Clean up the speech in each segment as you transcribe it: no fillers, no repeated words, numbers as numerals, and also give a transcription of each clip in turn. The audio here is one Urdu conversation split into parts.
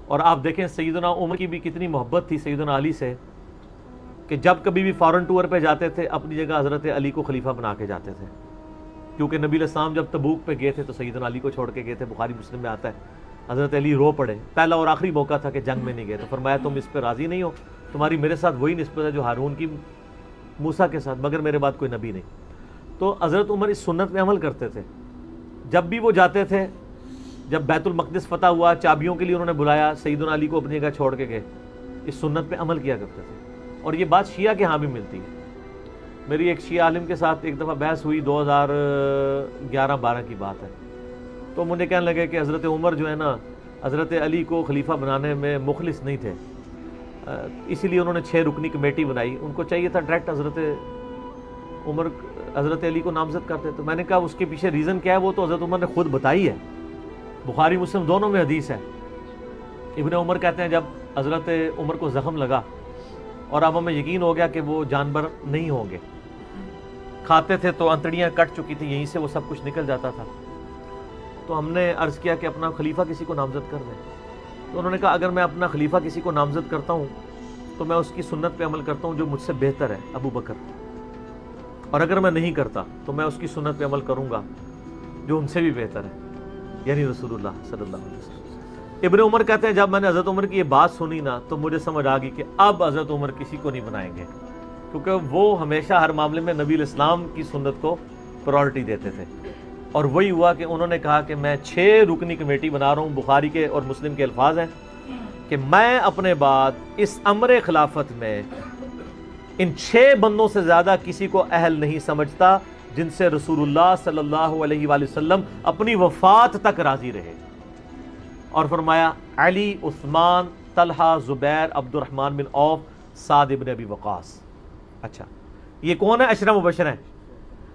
اور آپ دیکھیں سیدنا عمر کی بھی کتنی محبت تھی سیدنا علی سے کہ جب کبھی بھی فارن ٹور پہ جاتے تھے اپنی جگہ حضرت علی کو خلیفہ بنا کے جاتے تھے، کیونکہ نبی علیہ السلام جب تبوک پہ گئے تھے تو سیدنا علی کو چھوڑ کے گئے تھے، بخاری مسلم میں آتا ہے حضرت علی رو پڑے، پہلا اور آخری موقع تھا کہ جنگ میں نہیں گئے، تو فرمایا تم اس پہ راضی نہیں ہو، تمہاری میرے ساتھ وہی نسبت ہے جو ہارون کی موسیٰ کے ساتھ، مگر میرے بعد کوئی نبی نہیں۔ تو حضرت عمر اس سنت پہ عمل کرتے تھے، جب بھی وہ جاتے تھے، جب بیت المقدس فتح ہوا چابیوں کے لیے انہوں نے بلایا، سیدنا علی کو اپنی جگہ چھوڑ کے گئے، اس سنت پہ عمل کیا کرتے تھے۔ اور یہ بات شیعہ کے ہاں بھی ملتی ہے۔ میری ایک شیعہ عالم کے ساتھ ایک دفعہ بحث ہوئی، 2011-12 کی بات ہے، تو مجھے کہنے لگے کہ حضرت عمر جو ہے نا حضرت علی کو خلیفہ بنانے میں مخلص نہیں تھے، اسی لیے انہوں نے 6 رکنی کمیٹی بنائی، ان کو چاہیے تھا ڈائریکٹ حضرت علی کو نامزد کرتے۔ تو میں نے کہا اس کے پیچھے ریزن کیا ہے، وہ تو حضرت عمر نے خود بتائی ہے، بخاری مسلم دونوں میں حدیث ہے۔ ابن عمر کہتے ہیں جب حضرت عمر کو زخم لگا اور اب ہمیں یقین ہو گیا کہ وہ جانور نہیں ہوں گے، کھاتے تھے تو انتڑیاں کٹ چکی تھی، یہیں سے وہ سب کچھ نکل جاتا تھا، تو ہم نے عرض کیا کہ اپنا خلیفہ کسی کو نامزد کر دیں۔ تو انہوں نے کہا اگر میں اپنا خلیفہ کسی کو نامزد کرتا ہوں تو میں اس کی سنت پہ عمل کرتا ہوں جو مجھ سے بہتر ہے، ابو بکر، اور اگر میں نہیں کرتا تو میں اس کی سنت پہ عمل کروں گا جو ان سے بھی بہتر ہے، یعنی رسول اللہ صلی اللہ علیہ وسلم۔ ابن عمر کہتے ہیں جب میں نے حضرت عمر کی یہ بات سنی نا تو مجھے سمجھ آ گئی کہ اب حضرت عمر کسی کو نہیں بنائیں گے، کیونکہ وہ ہمیشہ ہر معاملے میں نبی علیہ السلام کی سنت کو پرائورٹی دیتے تھے، اور وہی ہوا کہ انہوں نے کہا کہ میں 6 رکنی کمیٹی بنا رہا ہوں، بخاری کے اور مسلم کے الفاظ ہیں کہ میں اپنے بعد اس امر خلافت میں ان 6 بندوں سے زیادہ کسی کو اہل نہیں سمجھتا جن سے رسول اللہ صلی اللہ علیہ وآلہ وسلم اپنی وفات تک راضی رہے، اور فرمایا علی، عثمان، طلحہ، زبیر، عبد الرحمن بن عوف، سعد ابن ابی وقاص۔ اچھا یہ کون ہے؟ عشرہ مبشرہ ہیں۔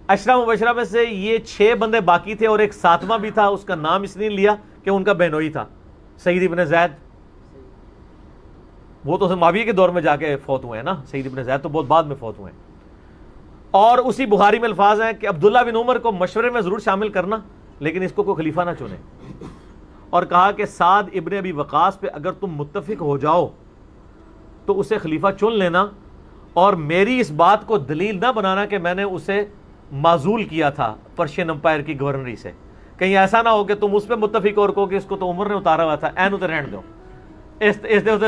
عشرہ مبشرہ میں سے یہ 6 بندے باقی تھے اور ایک 7واں بھی تھا، اس کا نام اس لیے لیا کہ ان کا بہنوئی تھا، سعید ابن زید۔ وہ تو معاویہ کے دور میں جا کے فوت ہوئے ہیں نا، سعید ابن زید تو بہت بعد میں فوت ہوئے ہیں۔ اور اسی بخاری میں الفاظ ہیں کہ عبداللہ بن عمر کو مشورے میں ضرور شامل کرنا لیکن اس کو کوئی خلیفہ نہ چنے، اور کہا کہ سعد ابن ابی وقاص پہ اگر تم متفق ہو جاؤ تو اسے خلیفہ چن لینا، اور میری اس بات کو دلیل نہ بنانا کہ میں نے اسے معزول کیا تھا پرشین امپائر کی گورنری سے، کہیں ایسا نہ ہو کہ تم اس پہ متفق اور کہو کہ اس کو تو عمر نے اتارا ہوا تھا، اینو تے رہن دو، اس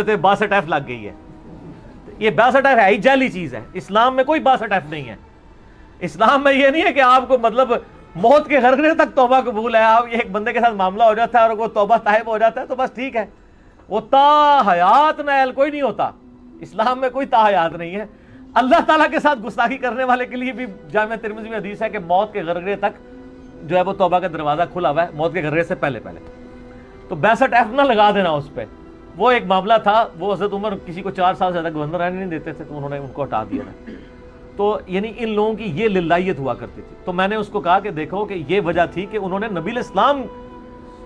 دے باسٹ ایف لگ گئی ہے۔ یہ باسٹ ایف ہے ہی جعلی چیز ہے، اسلام میں کوئی باسٹ ایف نہیں ہے۔ اسلام میں یہ نہیں ہے کہ آپ کو مطلب موت کے غرغرے تک توبہ قبول ہے، آپ یہ ایک بندے کے ساتھ معاملہ ہو جاتا ہے اور وہ توبہ طائب ہو جاتا ہے تو بس ٹھیک ہے، وہ تا حیات نائل کوئی نہیں ہوتا، اسلام میں کوئی تا حیات نہیں ہے۔ اللہ تعالیٰ کے ساتھ گستاخی کرنے والے کے لیے بھی جامع ترمذی میں حدیث ہے کہ موت کے غرغرے تک جو ہے وہ توبہ کا دروازہ کھلا ہوا ہے، موت کے غرغرے سے پہلے تو 62 ایف نہ لگا دینا اس پہ۔ وہ ایک معاملہ تھا، وہ حضرت عمر کسی کو 4 سال سے زیادہ گورنر رہنے نہیں دیتے تھے تو انہوں نے ان کو ہٹا دیا تھا، تو یعنی ان لوگوں کی یہ للائیت ہوا کرتی تھی۔ تو میں نے اس کو کہا کہ دیکھو کہ یہ وجہ تھی کہ انہوں نے نبی علیہ السلام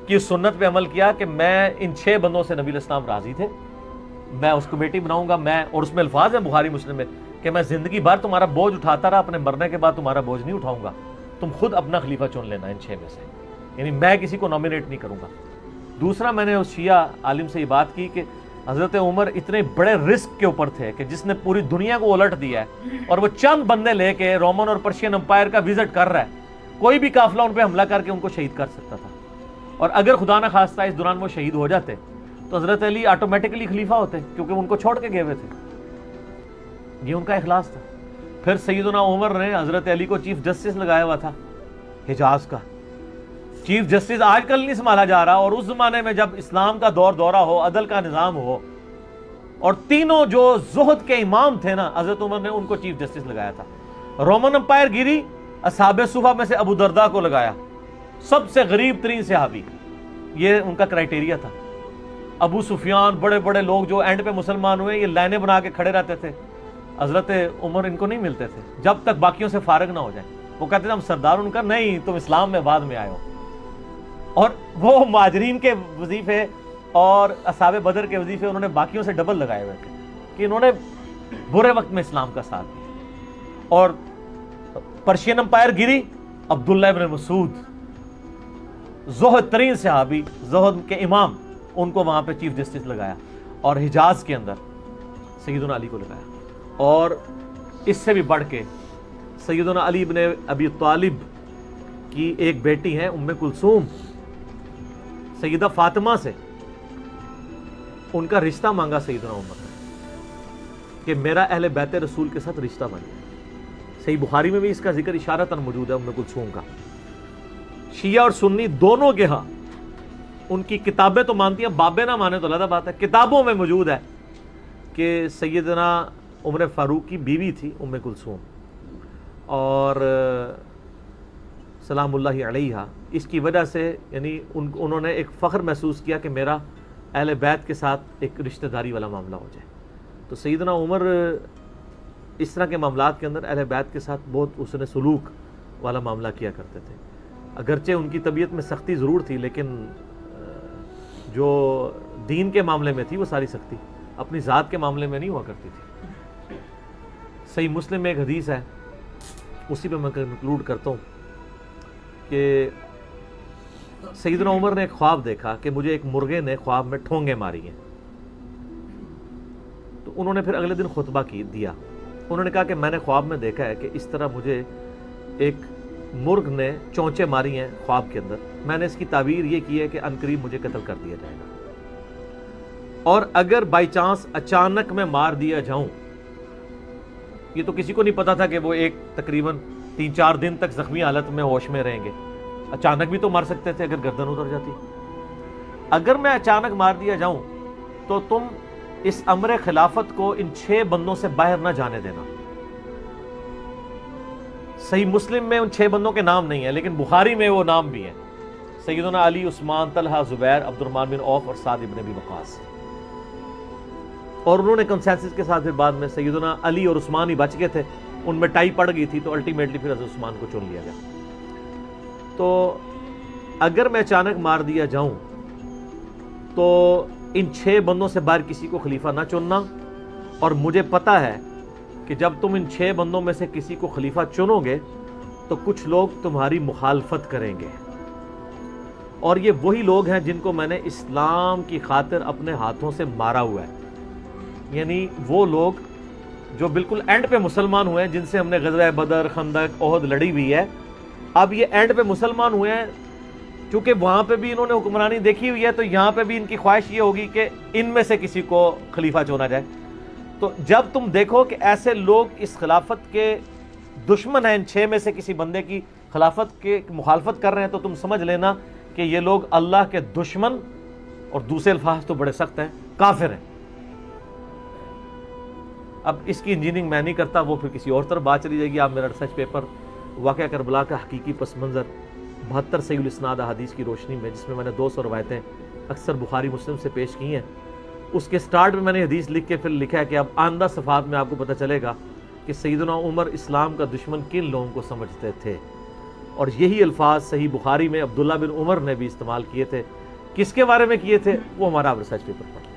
کی سنت پہ عمل کیا کہ میں ان 6 بندوں سے نبی علیہ السلام راضی تھے، میں اس کمیٹی بناؤں گا، میں، اور اس میں الفاظ ہیں بخاری مسلم میں کہ میں زندگی بھر تمہارا بوجھ اٹھاتا رہا، اپنے مرنے کے بعد تمہارا بوجھ نہیں اٹھاؤں گا، تم خود اپنا خلیفہ چن لینا ان 6 میں سے، یعنی میں کسی کو نامینیٹ نہیں کروں گا۔ دوسرا میں نے اس شیعہ عالم سے یہ بات کی کہ حضرت عمر اتنے بڑے رسک کے اوپر تھے کہ جس نے پوری دنیا کو الٹ دیا ہے اور وہ چند بندے لے کے رومن اور پرشین امپائر کا وزٹ کر رہا ہے، کوئی بھی قافلہ ان پہ حملہ کر کے ان کو شہید کر سکتا تھا، اور اگر خدا نہ خواستہ اس دوران وہ شہید ہو جاتے تو حضرت علی آٹومیٹکلی خلیفہ ہوتے کیونکہ ان کو چھوڑ کے گئے ہوئے تھے۔ یہ ان کا اخلاص تھا۔ پھر سیدنا عمر نے حضرت علی کو چیف جسٹس لگایا ہوا تھا حجاز کا۔ چیف جسٹس آج کل نہیں سنبھالا جا رہا، اور اس زمانے میں جب اسلام کا دورہ ہو، عدل کا نظام ہو، اور تینوں جو زہد کے امام تھے نا، حضرت عمر نے ان کو چیف جسٹس لگایا تھا۔ رومن امپائر گری، اصحاب صفہ میں سے ابو درداء کو لگایا، سب سے غریب ترین صحابی، یہ ان کا کرائٹیریا تھا۔ ابو سفیان، بڑے بڑے لوگ جو اینڈ پہ مسلمان ہوئے، یہ لائنیں بنا کے کھڑے رہتے تھے، حضرت عمر ان کو نہیں ملتے تھے جب تک باقیوں سے فارغ نہ ہو جائیں۔ وہ کہتے تھے ہم سردار، ان کا نہیں، تم اسلام میں بعد میں آئے ہو۔ اور وہ مہاجرین کے وظیفے اور اصحاب بدر کے وظیفے انہوں نے باقیوں سے ڈبل لگائے ہوئے تھے کہ انہوں نے برے وقت میں اسلام کا ساتھ دیا۔ اور پرشین امپائر گری، عبداللہ ابن مسعود، زہد ترین صحابی، زہد کے امام، ان کو وہاں پہ چیف جسٹس لگایا، اور حجاز کے اندر سیدنا علی کو لگایا، اور اس سے بھی بڑھ کے سیدنا علی بن ابی طالب کی ایک بیٹی ہیں ام کلثوم، سیدہ فاطمہ سے ان کا رشتہ مانگا سیدنا عمر نے کہ میرا اہل بیت رسول کے ساتھ رشتہ بن جائے۔ صحیح بخاری میں بھی اس کا ذکر اشارتاً موجود ہے ام کلثوم کا۔ شیعہ اور سنی دونوں کے ہاں ان کی کتابیں تو مانتی ہیں، بابے نہ مانے تو علیحدہ بات ہے، کتابوں میں موجود ہے کہ سیدنا عمر فاروق کی بیوی تھی ام کلثوم، اور سلام اللہ علیہا، اس کی وجہ سے یعنی انہوں نے ایک فخر محسوس کیا کہ میرا اہل بیت کے ساتھ ایک رشتہ داری والا معاملہ ہو جائے۔ تو سیدنا عمر اس طرح کے معاملات کے اندر اہل بیت کے ساتھ بہت حسن سلوک والا معاملہ کیا کرتے تھے، اگرچہ ان کی طبیعت میں سختی ضرور تھی، لیکن جو دین کے معاملے میں تھی وہ ساری سختی اپنی ذات کے معاملے میں نہیں ہوا کرتی تھی۔ صحیح مسلم میں ایک حدیث ہے، اسی پہ میں کنکلوڈ کرتا ہوں کہ سیدنا عمر نے ایک خواب دیکھا کہ مجھے ایک مرغے نے خواب میں ٹھونگے ماری ہیں۔ تو انہوں نے پھر اگلے دن خطبہ دیا، انہوں نے کہا کہ میں نے خواب میں دیکھا ہے کہ اس طرح مجھے ایک مرغ نے چونچے ماری ہیں خواب کے اندر، میں نے اس کی تعبیر یہ کی ہے کہ عنقریب مجھے قتل کر دیا جائے گا، اور اگر بائی چانس اچانک میں مار دیا جاؤں، یہ تو کسی کو نہیں پتا تھا کہ وہ ایک تقریباً 3-4 دن تک زخمی حالت میں ہوش میں رہیں گے، اچانک بھی تو مار سکتے تھے اگر گردن اتر جاتی۔ اگر میں اچانک مار دیا جاؤں تو تم اس امر خلافت کو ان 6 بندوں سے باہر نہ جانے دینا۔ صحیح مسلم میں ان 6 بندوں کے نام نہیں ہیں، لیکن بخاری میں وہ نام بھی ہیں، سیدنا علی، عثمان، طلحہ، زبیر، عبد الرحمن بن عوف اور سعد بن ابی وقاص۔ اور انہوں نے کنسنسس کے ساتھ پھر بعد میں سیدنا علی اور عثمان ہی بچ گئے تھے، ان میں ٹائی پڑ گئی تھی، تو الٹیمیٹلی پھر حضرت عثمان کو چن لیا گیا۔ تو اگر میں اچانک مار دیا جاؤں تو ان 6 بندوں سے باہر کسی کو خلیفہ نہ چننا، اور مجھے پتہ ہے کہ جب تم ان 6 بندوں میں سے کسی کو خلیفہ چنو گے تو کچھ لوگ تمہاری مخالفت کریں گے، اور یہ وہی لوگ ہیں جن کو میں نے اسلام کی خاطر اپنے ہاتھوں سے مارا ہوا ہے، یعنی وہ لوگ جو بالکل اینڈ پہ مسلمان ہوئے ہیں، جن سے ہم نے غزوہ بدر، خندق، احد لڑی ہوئی ہے، اب یہ اینڈ پہ مسلمان ہوئے ہیں، چونکہ وہاں پہ بھی انہوں نے حکمرانی دیکھی ہوئی ہے، تو یہاں پہ بھی ان کی خواہش یہ ہوگی کہ ان میں سے کسی کو خلیفہ چنا جائے۔ تو جب تم دیکھو کہ ایسے لوگ اس خلافت کے دشمن ہیں، ان 6 میں سے کسی بندے کی خلافت کے مخالفت کر رہے ہیں، تو تم سمجھ لینا کہ یہ لوگ اللہ کے دشمن، اور دوسرے الفاظ تو بڑے سخت ہیں، کافر ہیں۔ اب اس کی انجینئرنگ میں نہیں کرتا، وہ پھر کسی اور طرف بات چلی جائے گی۔ آپ میرا ریسرچ پیپر واقعہ کربلا کا حقیقی پس منظر 72 صحیح الاسناد احادیث کی روشنی میں، جس میں میں نے 200 روایتیں اکثر بخاری مسلم سے پیش کی ہیں، اس کے سٹارٹ میں نے حدیث لکھ کے پھر لکھا ہے کہ اب آئندہ صفحات میں آپ کو پتہ چلے گا کہ سیدنا عمر اسلام کا دشمن کن لوگوں کو سمجھتے تھے، اور یہی الفاظ صحیح بخاری میں عبداللہ بن عمر نے بھی استعمال کیے تھے۔ کس کے بارے میں کیے تھے وہ ہمارا ریسرچ پیپر پڑھیں۔